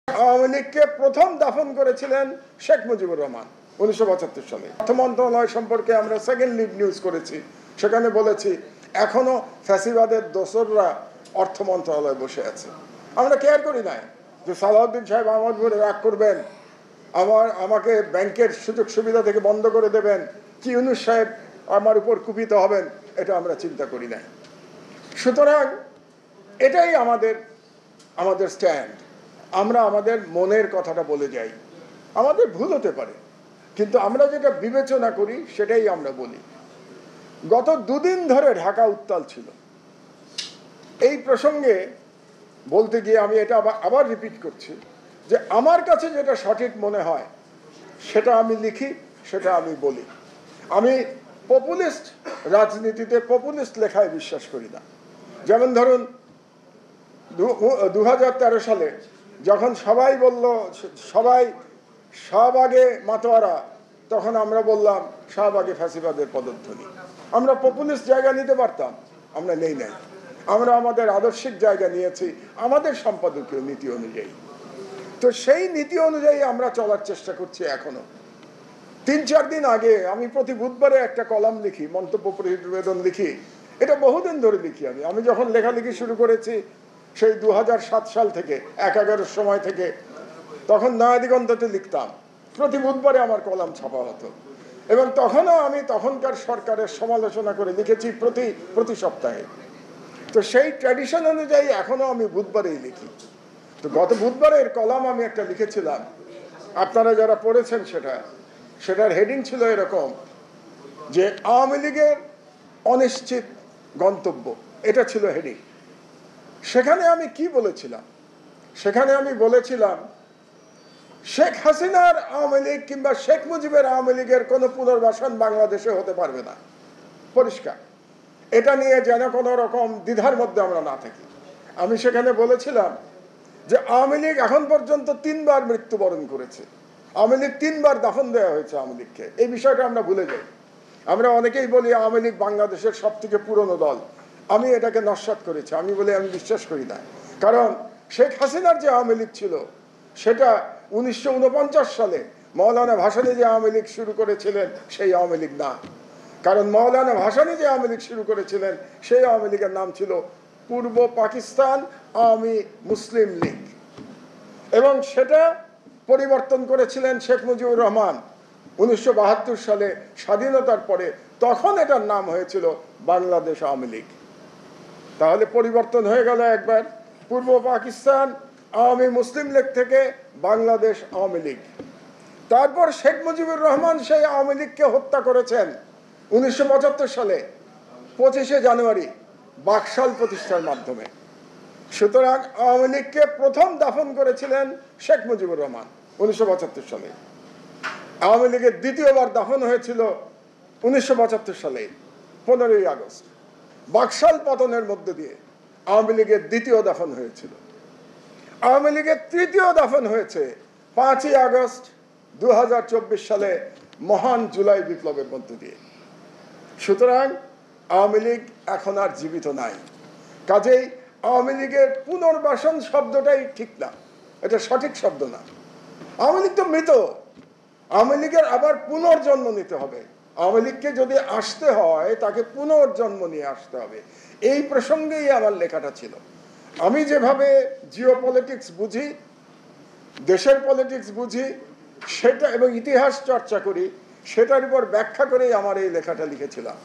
আওয়ামী লীগকে প্রথম দাফন করেছিলেন শেখ মুজিবুর রহমান 1975 সালে। অর্থ মন্ত্রণালয় সম্পর্কে আমরা সেকেন্ড লিড নিউজ করেছি, সেখানে বলেছি এখনো ফ্যাসিবাদের দোসররা অর্থ মন্ত্রণালয়ে বসে আছে। আমরা কেয়ার করি নাই যে সালাউদ্দিন সাহেব আমার উপরে রাগ করবেন, আমাকে ব্যাংকের সুযোগ সুবিধা থেকে বন্ধ করে দেবেন, কি ইউনূস সাহেব আমার উপর কুপিত হবেন, এটা আমরা চিন্তা করি নাই। সুতরাং এটাই আমাদের স্ট্যান্ড। আমরা আমাদের মনের কথাটা বলে যাই, আমাদের ভুল হতে পারে, কিন্তু আমরা যেটা বিবেচনা করি সেটাই আমরা বলি। গত দুদিন ধরে ঢাকা উত্তাল ছিল। এই প্রসঙ্গে বলতে গিয়ে আমি এটা আবার রিপিট করছি যে আমার কাছে যেটা সঠিক মনে হয় সেটা আমি লিখি, সেটা আমি বলি। আমি পপুলিস্ট রাজনীতিতে পপুলিস্ট লেখায় বিশ্বাস করি না। যেমন ধরুন 2013 সালে যখন সবাই বলল সবাই শাহবাগে মাতোয়ারা, তখন আমরা বললাম শাহবাগে ফ্যাসিবাদের পদধ্বনি। আমরা পপুলিস্ট জায়গা নিতে পারতাম, আমরা নেই নাই। আমরা আমাদের আদর্শিক জায়গা নিয়েছি আমাদের সম্পাদকীয় নীতি অনুযায়ী। তো সেই নীতি অনুযায়ী আমরা চলার চেষ্টা করছি এখনো। 3-4 দিন আগে আমি প্রতি বুধবারে একটা কলাম লিখি, মন্তব্য প্রতিবেদন লিখি। এটা বহুদিন ধরে লিখি। আমি যখন লেখালেখি শুরু করেছি সেই 2007 সাল থেকে 1-11 সময় থেকে, তখন নয়াদিগন্ততে লিখতাম। প্রতি বুধবারে আমার কলাম ছাপা হতো এবং তখনও আমি তখনকার সরকারের সমালোচনা করে লিখেছি প্রতি সপ্তাহে। তো সেই ট্র্যাডিশন অনুযায়ী এখনো আমি বুধবারেই লিখি। তো গত বুধবারের কলাম আমি একটা লিখেছিলাম, আপনারা যারা পড়েছেন সেটার হেডিং ছিল এরকম যে আওয়ামী লীগের অনিশ্চিত গন্তব্য, এটা ছিল হেডিং। সেখানে আমি কি বলেছিলাম? সেখানে আমি বলেছিলাম শেখ হাসিনার আওয়ামী লীগ কিংবা শেখ মুজিবের আওয়ামী লীগের কোনো পুনর্বাসন বাংলাদেশে হতে পারবে না, পরিষ্কার। এটা নিয়ে যেন কোনো রকম দ্বিধার মধ্যে আমরা না থাকি। আমি সেখানে বলেছিলাম যে আওয়ামী লীগ এখন পর্যন্ত 3 বার মৃত্যুবরণ করেছে। আওয়ামী লীগ 3 বার দাফন দেওয়া হয়েছে আওয়ামী লীগকে। এই বিষয়টা আমরা ভুলে যাই। আমরা অনেকেই বলি আওয়ামী লীগ বাংলাদেশের সবথেকে পুরনো দল। আমি এটাকে নস্যাৎ করেছি। আমি বিশ্বাস করি না। কারণ শেখ হাসিনার যে আওয়ামী লীগ ছিল সেটা 1949 সালে মৌলানা ভাসানী যে আওয়ামী লীগ শুরু করেছিলেন সেই আওয়ামী লীগ না। কারণ মৌলানা ভাসানী যে আওয়ামী লীগ শুরু করেছিলেন সেই আওয়ামী লীগের নাম ছিল পূর্ব পাকিস্তান আওয়ামী মুসলিম লীগ, এবং সেটা পরিবর্তন করেছিলেন শেখ মুজিবুর রহমান 1972 সালে স্বাধীনতার পরে। তখন এটার নাম হয়েছিল বাংলাদেশ আওয়ামী লীগ। তাহলে পরিবর্তন হয়ে গেল একবার, পূর্ব পাকিস্তান আওয়ামী মুসলিম লীগ থেকে বাংলাদেশ আওয়ামী লীগ। তারপর শেখ মুজিবুর রহমান সেই আওয়ামী লীগকে হত্যা করেছেন 1975 সালে 25শে জানুয়ারি বাকশাল প্রতিষ্ঠার মাধ্যমে। সুতরাং আওয়ামী লীগকে প্রথম দাফন করেছিলেন শেখ মুজিবুর রহমান 1975 সালে। আওয়ামী লীগের দ্বিতীয়বার দাফন হয়েছিল 1975 সালে 15ই আগস্ট। বাকশাল পতনের মধ্য দিয়ে আওয়ামী লীগের দ্বিতীয় দাফন হয়েছিল। আওয়ামী লীগের তৃতীয় দাফন হয়েছে 5ই আগস্ট 2024 সালে মহান জুলাই বিপ্লবের মধ্য দিয়ে। সুতরাং আওয়ামী লীগ এখন আর জীবিত নাই। কাজেই আওয়ামী লীগের পুনর্বাসন শব্দটাই ঠিক না, এটা সঠিক শব্দ না। আওয়ামী লীগ তো মৃত। আওয়ামী লীগের আবার পুনর্জন্ম নিতে হবে। আওয়ামী লীগকে যদি আসতে হয় তাকে পুনর্জন্ম নিয়ে আসতে হবে। এই প্রসঙ্গেই আমার লেখাটা ছিল। আমি যেভাবে জিও পলিটিক্স বুঝি, দেশের পলিটিক্স বুঝি সেটা এবং ইতিহাস চর্চা করি, সেটার উপর ব্যাখ্যা করেই আমার এই লেখাটা লিখেছিলাম।